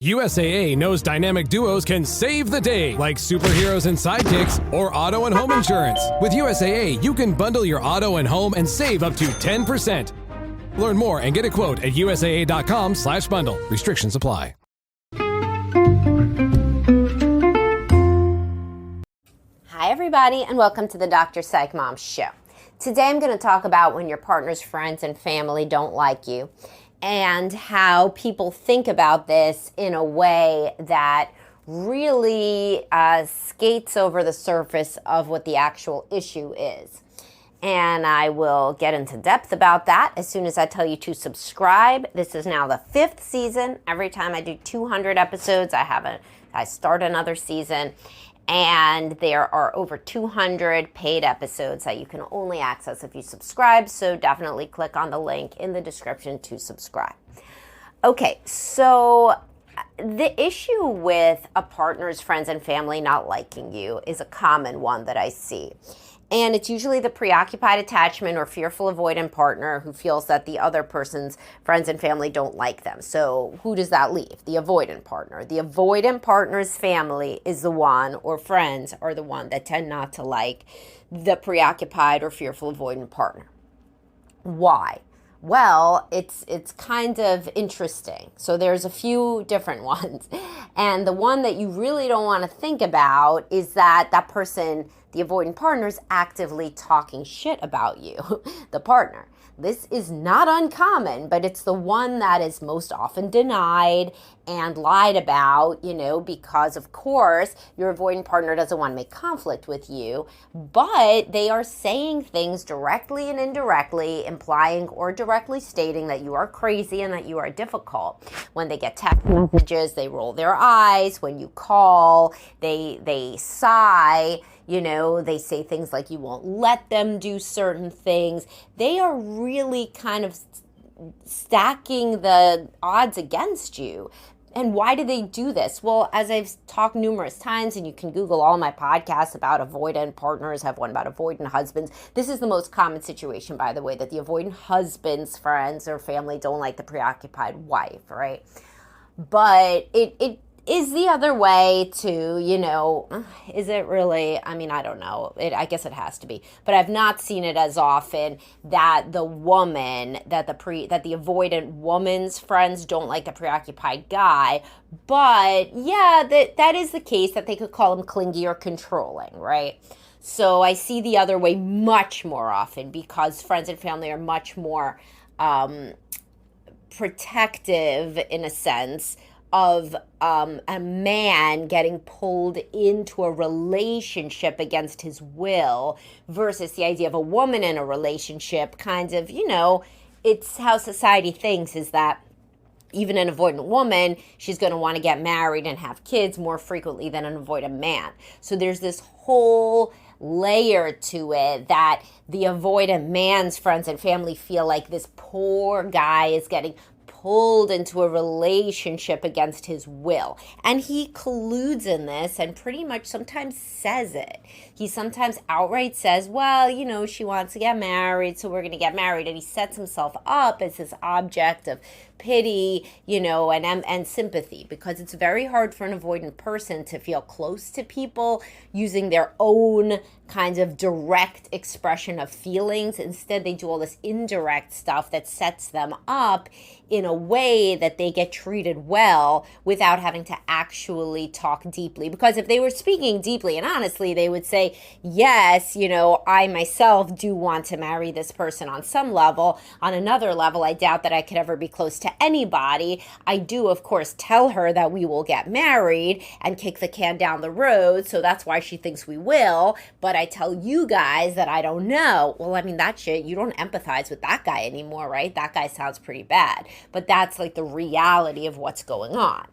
USAA knows dynamic duos can save the day, like superheroes and sidekicks or auto and home insurance. With USAA, you can bundle your auto and home and save up to 10%. Learn more and get a quote at USAA.com/bundle. Restrictions apply. Hi, everybody, and welcome to the Dr. Psych Mom Show. Today, I'm going to talk about when your partner's friends and family don't like you, and how people think about this in a way that really skates over the surface of what the actual issue is. And I will get into depth about that as soon as I tell you to subscribe. This is now the 5th season. Every time I do 200 episodes, I start another season. And there are over 200 paid episodes that you can only access if you subscribe. So definitely click on the link in the description to subscribe. Okay, so the issue with a partner's friends and family not liking you is a common one that I see. And it's usually the preoccupied attachment or fearful avoidant partner who feels that the other person's friends and family don't like them. So who does that leave? The avoidant partner. The avoidant partner's family is the one, or friends are the one, that tend not to like the preoccupied or fearful avoidant partner. Why? Well, it's kind of interesting. So there's a few different ones. And the one that you really don't want to think about is that that person, the avoidant partner, is actively talking shit about you, the partner. This is not uncommon, but it's the one that is most often denied and lied about, because of course your avoidant partner doesn't want to make conflict with you, but they are saying things directly and indirectly, implying or directly stating that you are crazy and that you are difficult. When they get text messages, they roll their eyes. When you call, they sigh. They say things like you won't let them do certain things. They are really kind of stacking the odds against you. And why do they do this? Well, as I've talked numerous times, and you can Google all my podcasts about avoidant partners, I have one about avoidant husbands. This is the most common situation, by the way, that the avoidant husband's friends or family don't like the preoccupied wife, right? But it is the other way to, is it really? I mean, I don't know. I guess it has to be. But I've not seen it as often that the woman, that the avoidant woman's friends don't like the preoccupied guy. But yeah, that is the case, that they could call him clingy or controlling, right? So I see the other way much more often, because friends and family are much more protective, in a sense, of a man getting pulled into a relationship against his will, versus the idea of a woman in a relationship. Kind of, it's how society thinks, is that even an avoidant woman, she's going to want to get married and have kids more frequently than an avoidant man. So there's this whole layer to it that the avoidant man's friends and family feel like this poor guy is getting pulled into a relationship against his will. And he colludes in this and pretty much sometimes says it. He sometimes outright says, well, she wants to get married, so we're going to get married. And he sets himself up as this object of pity, and sympathy, because it's very hard for an avoidant person to feel close to people using their own kind of direct expression of feelings. Instead, they do all this indirect stuff that sets them up in a way that they get treated well without having to actually talk deeply. Because if they were speaking deeply and honestly, they would say, yes, I myself do want to marry this person on some level. On another level, I doubt that I could ever be close to anybody. I do, of course, tell her that we will get married and kick the can down the road, so that's why she thinks we will. But I tell you guys that I don't know. Well, I mean, that shit, you don't empathize with that guy anymore, right? That guy sounds pretty bad. But that's like the reality of what's going on.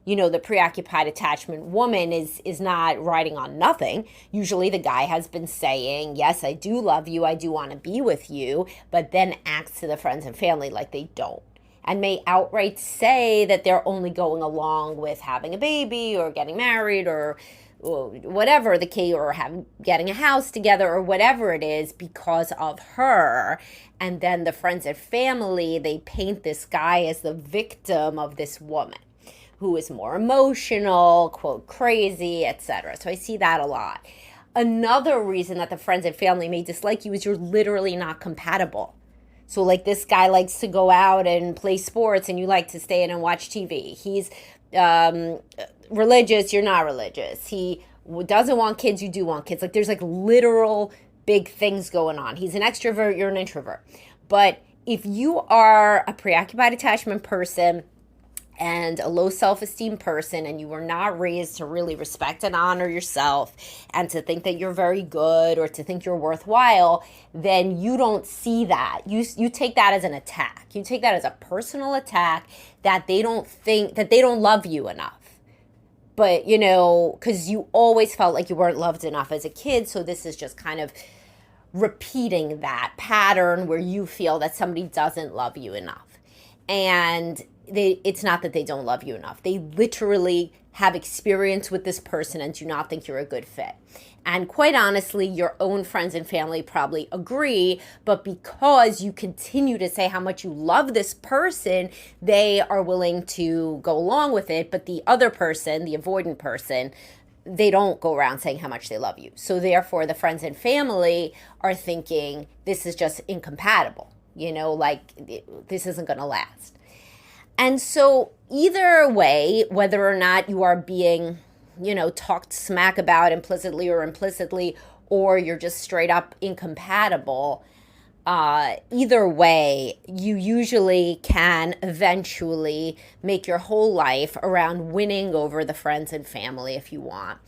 The preoccupied attachment woman is not riding on nothing. Usually the guy has been saying, yes, I do love you, I do want to be with you, but then acts to the friends and family like they don't. And may outright say that they're only going along with having a baby or getting married or whatever the case, or getting a house together or whatever it is, because of her. And then the friends and family, they paint this guy as the victim of this woman, who is more emotional, quote, crazy, etc. So I see that a lot. Another reason that the friends and family may dislike you is you're literally not compatible. So like this guy likes to go out and play sports and you like to stay in and watch TV. He's religious, you're not religious. He doesn't want kids, you do want kids. Like there's like literal big things going on. He's an extrovert, you're an introvert. But if you are a preoccupied attachment person and a low self-esteem person, and you were not raised to really respect and honor yourself and to think that you're very good or to think you're worthwhile, then you don't see that. You take that as an attack. You take that as a personal attack that they don't think, that they don't love you enough. But, you know, because you always felt like you weren't loved enough as a kid, so this is just kind of repeating that pattern where you feel that somebody doesn't love you enough. And it's not that they don't love you enough. They literally have experience with this person and do not think you're a good fit. And quite honestly, your own friends and family probably agree, but because you continue to say how much you love this person, they are willing to go along with it. But the other person, the avoidant person, they don't go around saying how much they love you. So therefore, the friends and family are thinking this is just incompatible, you know, like this isn't going to last. And so either way, whether or not you are being, you know, talked smack about implicitly, or you're just straight up incompatible, either way, you usually can eventually make your whole life around winning over the friends and family if you want.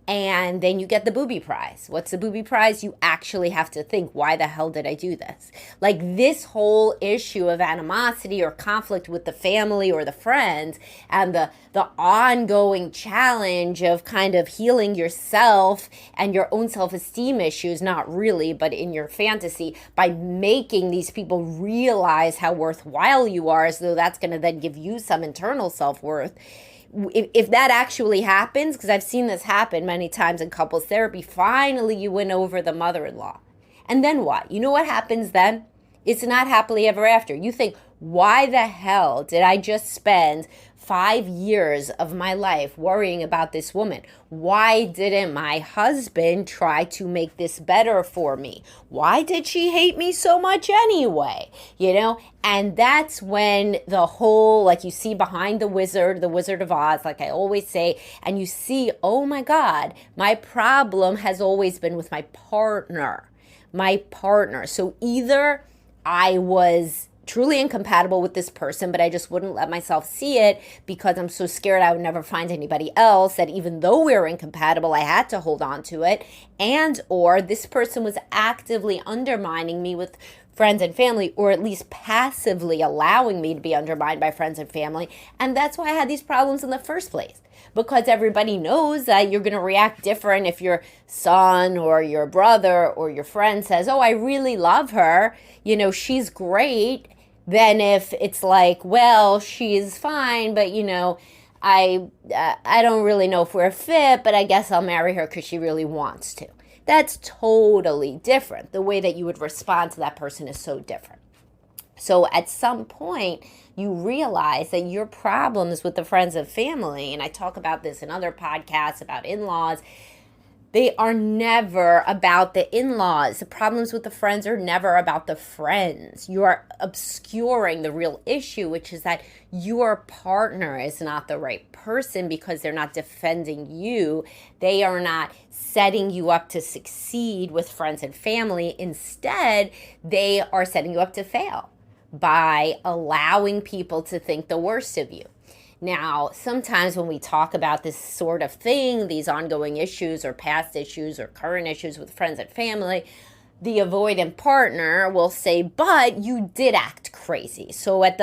And then you get the booby prize. What's the booby prize? You actually have to think, why the hell did I do this? Like this whole issue of animosity or conflict with the family or the friends and the ongoing challenge of kind of healing yourself and your own self-esteem issues, not really, but in your fantasy, by making these people realize how worthwhile you are, as though that's going to then give you some internal self-worth. If that actually happens, because I've seen this happen many times in couples therapy, finally you win over the mother-in-law. And then what? You know what happens then? It's not happily ever after. You think, why the hell did I just spend 5 years of my life worrying about this woman? Why didn't my husband try to make this better for me? Why did she hate me so much anyway? You know, and that's when the whole, like you see behind the Wizard of Oz, like I always say, and you see, oh my God, my problem has always been with my partner. So either I was truly incompatible with this person, but I just wouldn't let myself see it because I'm so scared I would never find anybody else, that even though we were incompatible, I had to hold on to it. And or this person was actively undermining me with friends and family, or at least passively allowing me to be undermined by friends and family. And that's why I had these problems in the first place. Because everybody knows that you're going to react different if your son or your brother or your friend says, oh, I really love her, you know, she's great, than if it's like, well, she's fine, but, you know, I don't really know if we're a fit, but I guess I'll marry her because she really wants to. That's totally different. The way that you would respond to that person is so different. So at some point, you realize that your problems with the friends and family, and I talk about this in other podcasts about in-laws, they are never about the in-laws. The problems with the friends are never about the friends. You are obscuring the real issue, which is that your partner is not the right person because they're not defending you. They are not setting you up to succeed with friends and family. Instead, they are setting you up to fail by allowing people to think the worst of you. Now, sometimes when we talk about this sort of thing, these ongoing issues or past issues or current issues with friends and family, the avoidant partner will say, but you did act crazy. So at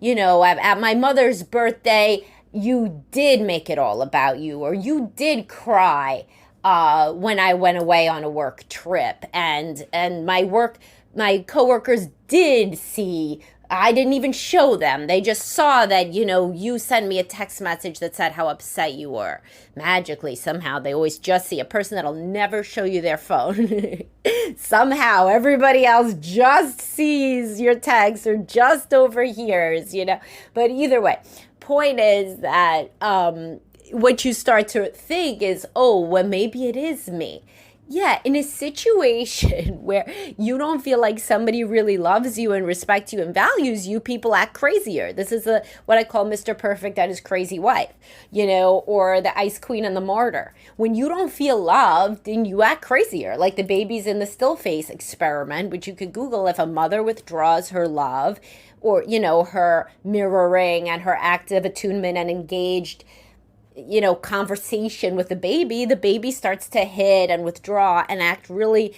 my mother's birthday, you did make it all about you, or you did cry when I went away on a work trip, and my coworkers did see. I didn't even show them. They just saw that, you know, you sent me a text message that said how upset you were. Magically, somehow, they always just see a person that'll never show you their phone. Somehow, everybody else just sees your text or just overhears, you know. But either way, point is that what you start to think is, oh, well, maybe it is me. Yeah, in a situation where you don't feel like somebody really loves you and respects you and values you, people act crazier. This is what I call Mr. Perfect and his crazy wife, or the ice queen and the martyr. When you don't feel loved, then you act crazier, like the babies in the still face experiment, which you could Google. If a mother withdraws her love or, her mirroring and her active attunement and engaged conversation with the baby starts to hid and withdraw and act really,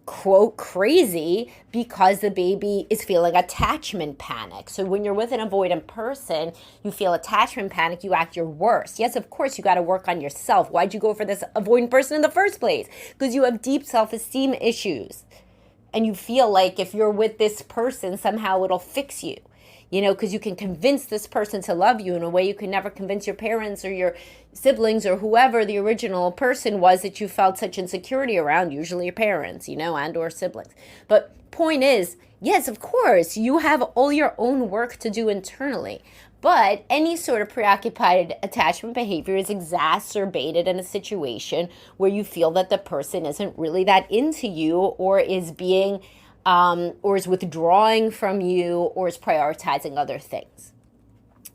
quote, crazy because the baby is feeling attachment panic. So when you're with an avoidant person, you feel attachment panic, you act your worst. Yes, of course, you got to work on yourself. Why'd you go for this avoidant person in the first place? Because you have deep self-esteem issues. And you feel like if you're with this person, somehow it'll fix you. Because you can convince this person to love you in a way you could never convince your parents or your siblings or whoever the original person was that you felt such insecurity around, usually your parents, and or siblings. But point is, yes, of course, you have all your own work to do internally. But any sort of preoccupied attachment behavior is exacerbated in a situation where you feel that the person isn't really that into you or is being or is withdrawing from you, or is prioritizing other things.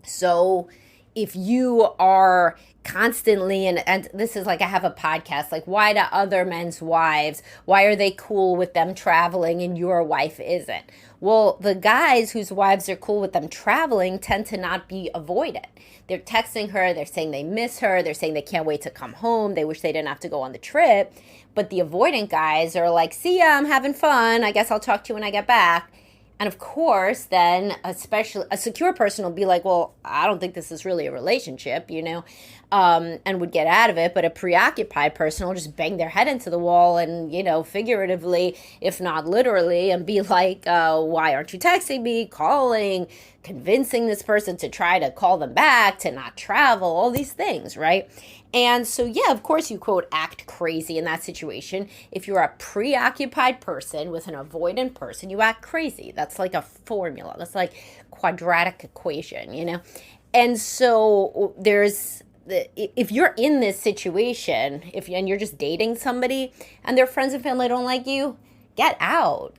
So if you are constantly, and this is like I have a podcast, like why do other men's wives, why are they cool with them traveling and your wife isn't? Well, the guys whose wives are cool with them traveling tend to not be avoidant. They're texting her, they're saying they miss her, they're saying they can't wait to come home, they wish they didn't have to go on the trip. But the avoidant guys are like, see ya, I'm having fun, I guess I'll talk to you when I get back. And of course, then especially a secure person will be like, well, I don't think this is really a relationship, and would get out of it. But a preoccupied person will just bang their head into the wall and, figuratively, if not literally, and be like, why aren't you texting me, calling, convincing this person to try to call them back, to not travel, all these things, right? And so, yeah, of course, you, quote, act crazy in that situation. If you're a preoccupied person with an avoidant person, you act crazy. That's like a formula. That's like quadratic equation, And so if you're in this situation, and you're just dating somebody and their friends and family don't like you, get out.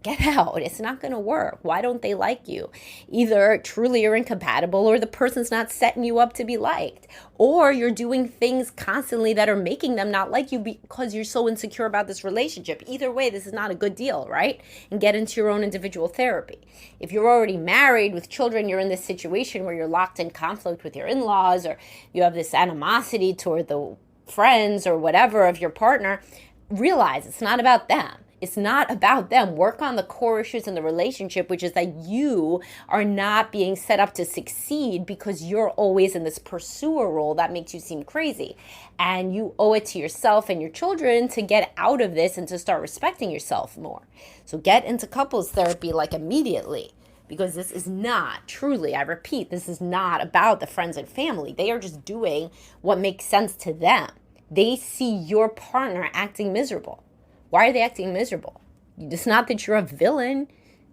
It's not going to work. Why don't they like you? Either truly you're incompatible, or the person's not setting you up to be liked, or you're doing things constantly that are making them not like you because you're so insecure about this relationship. Either way, this is not a good deal, right? And get into your own individual therapy. If you're already married with children, you're in this situation where you're locked in conflict with your in-laws, or you have this animosity toward the friends or whatever of your partner, realize it's not about them. It's not about them. Work on the core issues in the relationship, which is that you are not being set up to succeed because you're always in this pursuer role that makes you seem crazy. And you owe it to yourself and your children to get out of this and to start respecting yourself more. So get into couples therapy like immediately, because this is not truly, I repeat, this is not about the friends and family. They are just doing what makes sense to them. They see your partner acting miserable. Why are they acting miserable? It's not that you're a villain,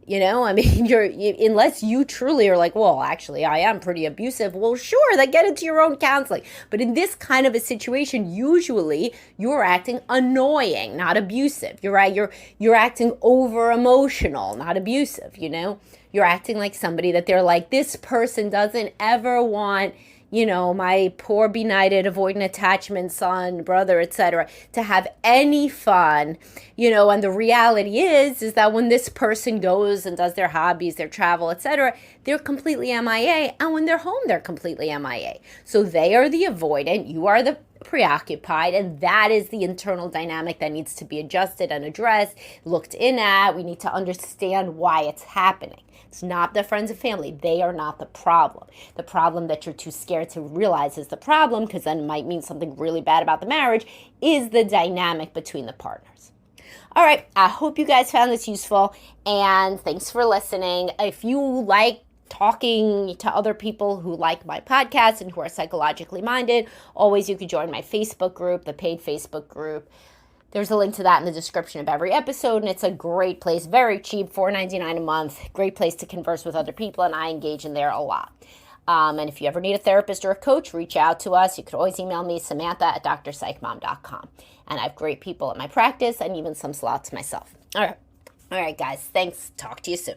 unless you truly are like, well, actually, I am pretty abusive. Well, sure, then get into your own counseling. But in this kind of a situation, usually you're acting annoying, not abusive. You're acting over emotional, not abusive, You're acting like somebody that they're like, this person doesn't ever want my poor benighted avoidant attachment son, brother, etc., to have any fun, and the reality is that when this person goes and does their hobbies, their travel, etc., they're completely MIA, and when they're home, they're completely MIA. So they are the avoidant, you are the preoccupied, and that is the internal dynamic that needs to be adjusted and addressed, looked in at. We need to understand why it's happening. It's not the friends and family. They are not the problem. The problem that you're too scared to realize is the problem, because then it might mean something really bad about the marriage, is the dynamic between the partners. All right, I hope you guys found this useful, and thanks for listening. If you like talking to other people who like my podcast and who are psychologically minded, always you could join my Facebook group, the paid Facebook group. There's a link to that in the description of every episode, and it's a great place, very cheap, $4.99 a month, great place to converse with other people, and I engage in there a lot. And if you ever need a therapist or a coach, reach out to us. You could always email me, Samantha@drpsychmom.com. And I have great people at my practice and even some slots myself. All right, guys. Thanks. Talk to you soon.